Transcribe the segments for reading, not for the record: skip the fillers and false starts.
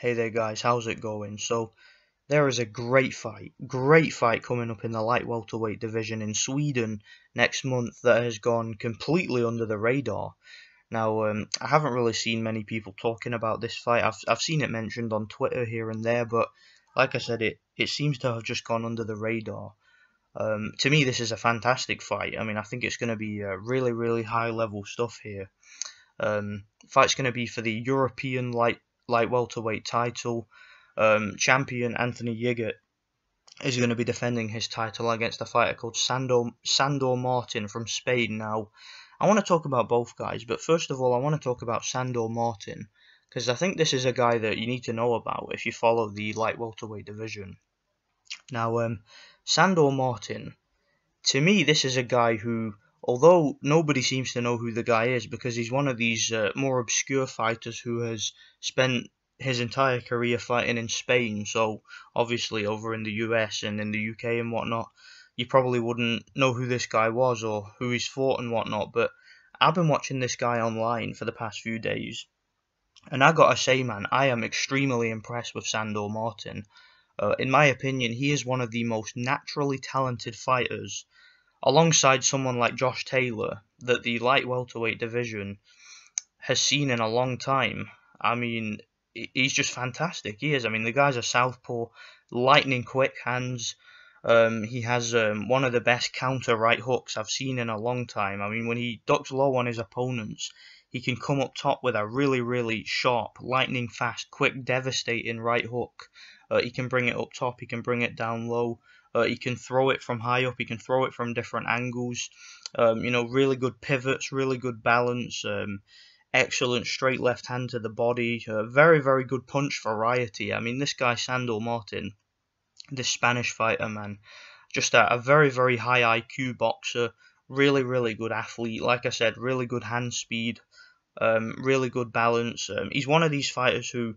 Hey there guys, how's it going? So there is a great fight coming up in the light welterweight division in Sweden next month that has gone completely under the radar. Now, I haven't really seen many people talking about this fight. I've seen it mentioned on Twitter here and there, but like I said, it seems to have just gone under the radar. To me, this is a fantastic fight. I mean, I think it's going to be really high level stuff here. Fight's going to be for the European light welterweight title. Champion Anthony Yigit is going to be defending his title against a fighter called Sandor Martin from Spain. Now, I want to talk about both guys, but first of all, I want to talk about Sandor Martin because I think this is a guy that you need to know about if you follow the light welterweight division. Now, Sandor Martin, to me, this is a guy who, although nobody seems to know who the guy is because he's one of these more obscure fighters who has spent his entire career fighting in Spain, so obviously over in the US and in the UK and whatnot, you probably wouldn't know who this guy was or who he's fought and whatnot, but I've been watching this guy online for the past few days, and I gotta say, man, I am extremely impressed with Sandor Martin. In my opinion, he is one of the most naturally talented fighters alongside someone like Josh Taylor that the light welterweight division has seen in a long time. I mean, he's just fantastic. He is. I mean, the guy's a southpaw, lightning quick hands. He has one of the best counter right hooks I've seen in a long time. I mean, when he ducks low on his opponents, he can come up top with a really sharp, lightning fast, quick, devastating right hook. He can bring it up top, he can bring it down low. He can throw it from high up, he can throw it from different angles. Really good pivots, really good balance. Excellent straight left hand to the body. Very good punch variety. I mean, this guy, Sandor Martin, this Spanish fighter, man, just a very high IQ boxer. Really good athlete. Like I said, really good hand speed. Really good balance. He's one of these fighters who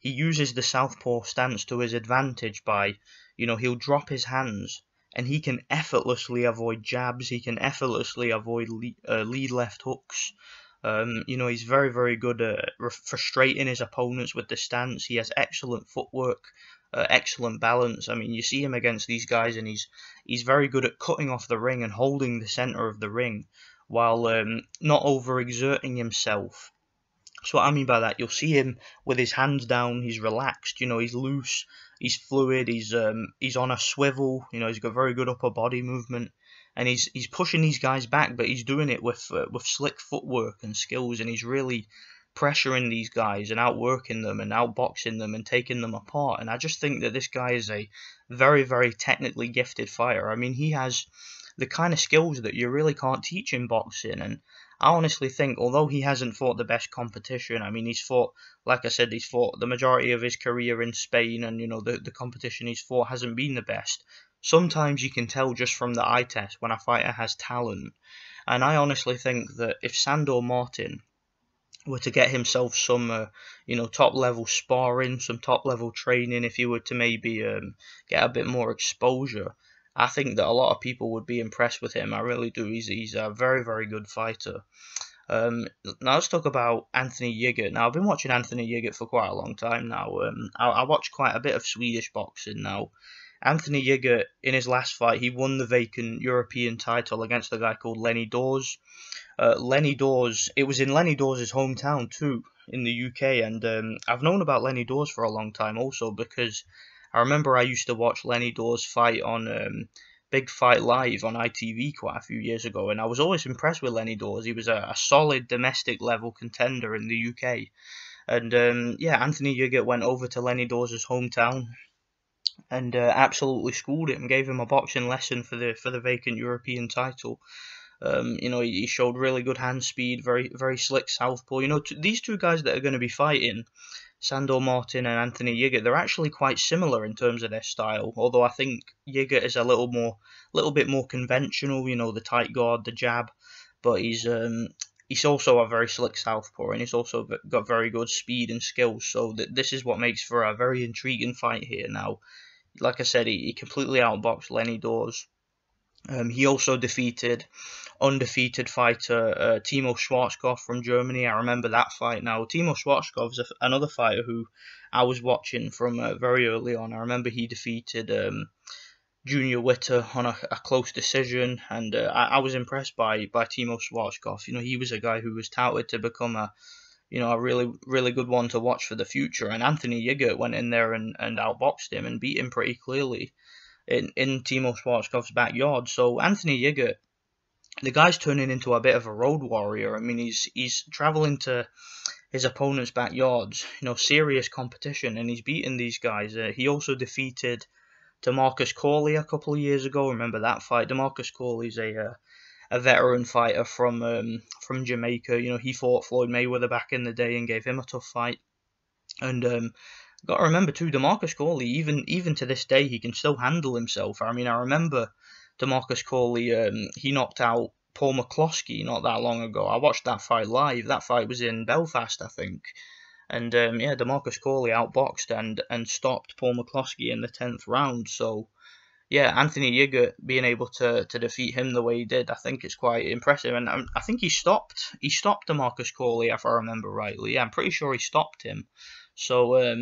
he uses the southpaw stance to his advantage by, he'll drop his hands and he can effortlessly avoid jabs. He can effortlessly avoid lead left hooks. He's very good at frustrating his opponents with the stance. He has excellent footwork, excellent balance. I mean, you see him against these guys and he's very good at cutting off the ring and holding the center of the ring while not overexerting himself. So what I mean by that, you'll see him with his hands down, he's relaxed, he's loose, he's fluid, he's on a swivel, he's got very good upper body movement, and he's pushing these guys back, but he's doing it with slick footwork and skills, and he's really pressuring these guys and outworking them and outboxing them and taking them apart. And I just think that this guy is a very technically gifted fighter. I mean, he has the kind of skills that you really can't teach in boxing, and I honestly think, although he hasn't fought the best competition, I mean, he's fought, like I said, he's fought the majority of his career in Spain, and, the competition he's fought hasn't been the best. Sometimes you can tell just from the eye test when a fighter has talent, and I honestly think that if Sandor Martin were to get himself some, top-level sparring, some top-level training, if he were to maybe get a bit more exposure, I think that a lot of people would be impressed with him. I really do. He's a very good fighter. Now let's talk about Anthony Yigit. Now, I've been watching Anthony Yigit for quite a long time now. I watch quite a bit of Swedish boxing now. Anthony Yigit, in his last fight, he won the vacant European title against a guy called Lenny Dawes. Lenny Dawes, it was in Lenny Dawes' hometown too, in the UK, and I've known about Lenny Dawes for a long time also because I remember I used to watch Lenny Dawes fight on Big Fight Live on ITV quite a few years ago, and I was always impressed with Lenny Dawes. He was a solid domestic level contender in the UK. And Anthony Yigit went over to Lenny Dawes' hometown and absolutely schooled him, gave him a boxing lesson for the vacant European title. He showed really good hand speed, very slick southpaw. These two guys that are going to be fighting, Sandor Martin and Anthony Yigit, they're actually quite similar in terms of their style, although I think Yigit is a little bit more conventional, the tight guard, the jab, but he's also a very slick southpaw, and he's also got very good speed and skills, so this is what makes for a very intriguing fight here. Now, like I said, he completely outboxed Lenny Dawes. He also defeated undefeated fighter Timo Schwarzkopf from Germany. I remember that fight now. Timo Schwarzkopf is another fighter who I was watching from very early on. I remember he defeated Junior Witter on a close decision, and I was impressed by Timo Schwarzkopf. You know, he was a guy who was touted to become a really good one to watch for the future. And Anthony Yigit went in there and outboxed him and beat him pretty clearly in Timo Schwarzkopf's backyard. So Anthony Yigit, the guy's turning into a bit of a road warrior. I mean, he's traveling to his opponent's backyards, serious competition, and he's beating these guys. He also defeated DeMarcus Corley a couple of years ago. Remember that fight? DeMarcus Corley's a veteran fighter from Jamaica. He fought Floyd Mayweather back in the day and gave him a tough fight. And got to remember too, DeMarcus Corley, even to this day, he can still handle himself. I mean, I remember DeMarcus Corley, he knocked out Paul McCloskey not that long ago. I watched that fight live. That fight was in Belfast, I think. And DeMarcus Corley outboxed and stopped Paul McCloskey in the 10th round. So yeah, Anthony Yigit being able to defeat him the way he did, I think it's quite impressive. And I think he stopped DeMarcus Corley, if I remember rightly. Yeah, I'm pretty sure he stopped him. So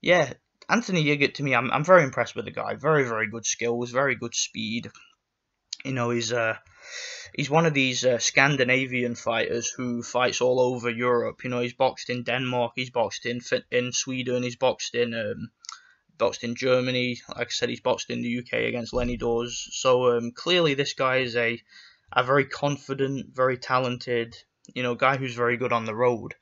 yeah, Anthony Yigit, to me, I'm very impressed with the guy. Very, very good skills, very good speed. He's one of these Scandinavian fighters who fights all over Europe. He's boxed in Denmark, he's boxed in Sweden, he's boxed in Germany. Like I said, he's boxed in the UK against Lenny Dawes. So clearly, this guy is a very confident, very talented, guy who's very good on the road.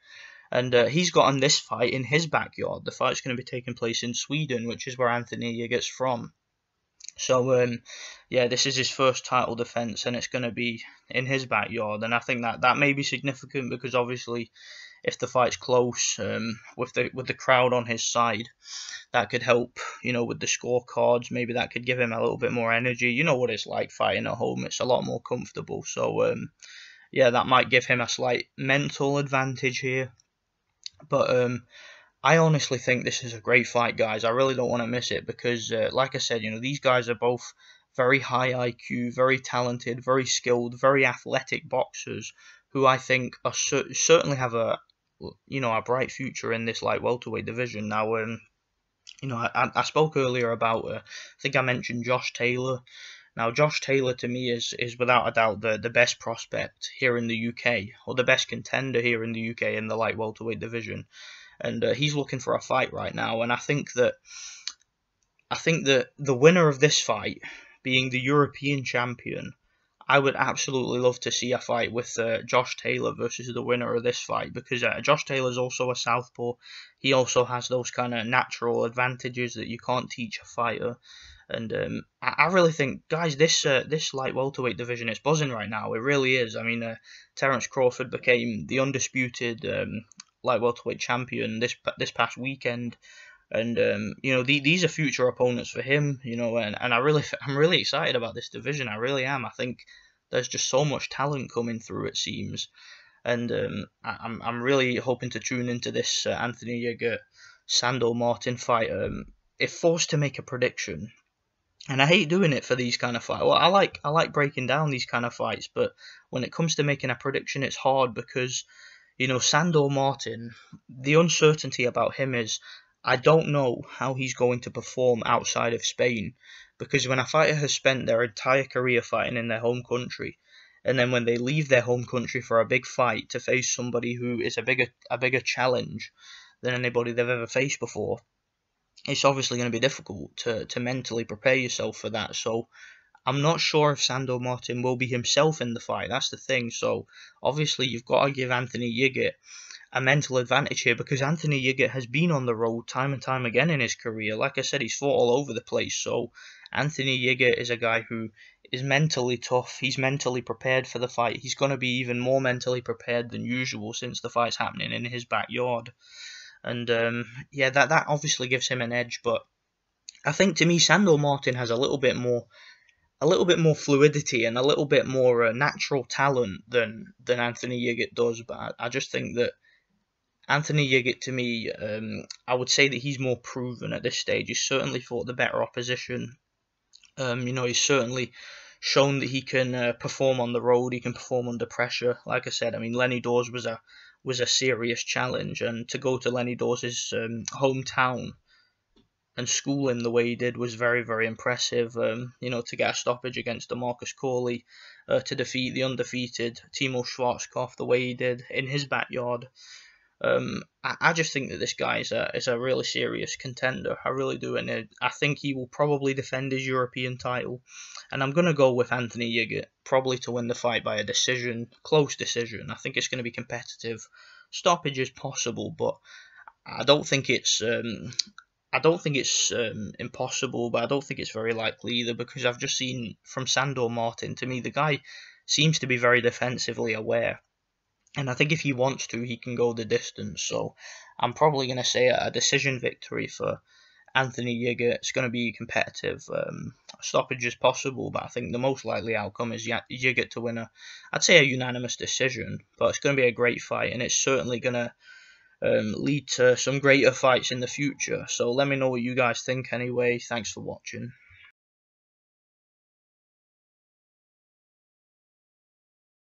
And he's gotten this fight in his backyard. The fight's going to be taking place in Sweden, which is where Anthony Yigit's from. So, yeah, this is his first title defense, and it's going to be in his backyard. And I think that may be significant because obviously, if the fight's close, with the crowd on his side, that could help. With the scorecards, maybe that could give him a little bit more energy. You know what it's like fighting at home; it's a lot more comfortable. So, yeah, that might give him a slight mental advantage here. But I honestly think this is a great fight, guys. I really don't want to miss it because, like I said, these guys are both very high IQ, very talented, very skilled, very athletic boxers who I think are certainly have a bright future in this light welterweight division. Now, I spoke earlier about, I think I mentioned Josh Taylor. Now, Josh Taylor to me is without a doubt the best prospect here in the UK, or the best contender here in the UK in the light welterweight division. And he's looking for a fight right now. And I think that the winner of this fight, being the European champion, I would absolutely love to see a fight with Josh Taylor versus the winner of this fight, because Josh Taylor is also a southpaw. He also has those kind of natural advantages that you can't teach a fighter. And I really think, guys, this light welterweight division is buzzing right now. It really is. I mean, Terence Crawford became the undisputed light welterweight champion this past weekend, and these are future opponents for him. And I'm really excited about this division. I really am. I think there's just so much talent coming through, it seems, and I'm really hoping to tune into this Anthony Yigit Sandor Martin fight. If forced to make a prediction. And I hate doing it for these kind of fights. Well, I like breaking down these kind of fights, but when it comes to making a prediction, it's hard because, Sandor Martin, the uncertainty about him is I don't know how he's going to perform outside of Spain. Because when a fighter has spent their entire career fighting in their home country, and then when they leave their home country for a big fight to face somebody who is a bigger challenge than anybody they've ever faced before, it's obviously going to be difficult to mentally prepare yourself for that. So I'm not sure if Sandor Martin will be himself in the fight. That's the thing. So obviously you've got to give Anthony Yigit a mental advantage here, because Anthony Yigit has been on the road time and time again in his career. Like I said, he's fought all over the place. So Anthony Yigit is a guy who is mentally tough. He's mentally prepared for the fight. He's going to be even more mentally prepared than usual since the fight's happening in his backyard. And yeah, that obviously gives him an edge. But I think, to me, Sandor Martin has a little bit more fluidity and a little bit more natural talent than Anthony Yigit does. But I just think that Anthony Yigit, to me, I would say that he's more proven at this stage. He's certainly fought the better opposition. He's certainly shown that he can perform on the road. He can perform under pressure. Like I said, I mean, Lenny Dawes was a serious challenge, and to go to Lenny Dawes' hometown and school him the way he did was very, very impressive. To get a stoppage against DeMarcus Corley, to defeat the undefeated Timo Schwarzkopf the way he did in his backyard. I just think that this guy is a really serious contender. I really do, and I think he will probably defend his European title. And I'm going to go with Anthony Yigit, probably to win the fight by a decision, close decision. I think it's going to be competitive. Stoppage is possible, but I don't think it's impossible, but I don't think it's very likely either, because I've just seen from Sandor Martin, to me, the guy seems to be very defensively aware. And I think if he wants to, he can go the distance. So I'm probably going to say a decision victory for Anthony Yigit. It's going to be competitive. Stoppage is possible, but I think the most likely outcome is Yigit to win I'd say a unanimous decision. But it's going to be a great fight, and it's certainly going to lead to some greater fights in the future. So let me know what you guys think anyway. Thanks for watching.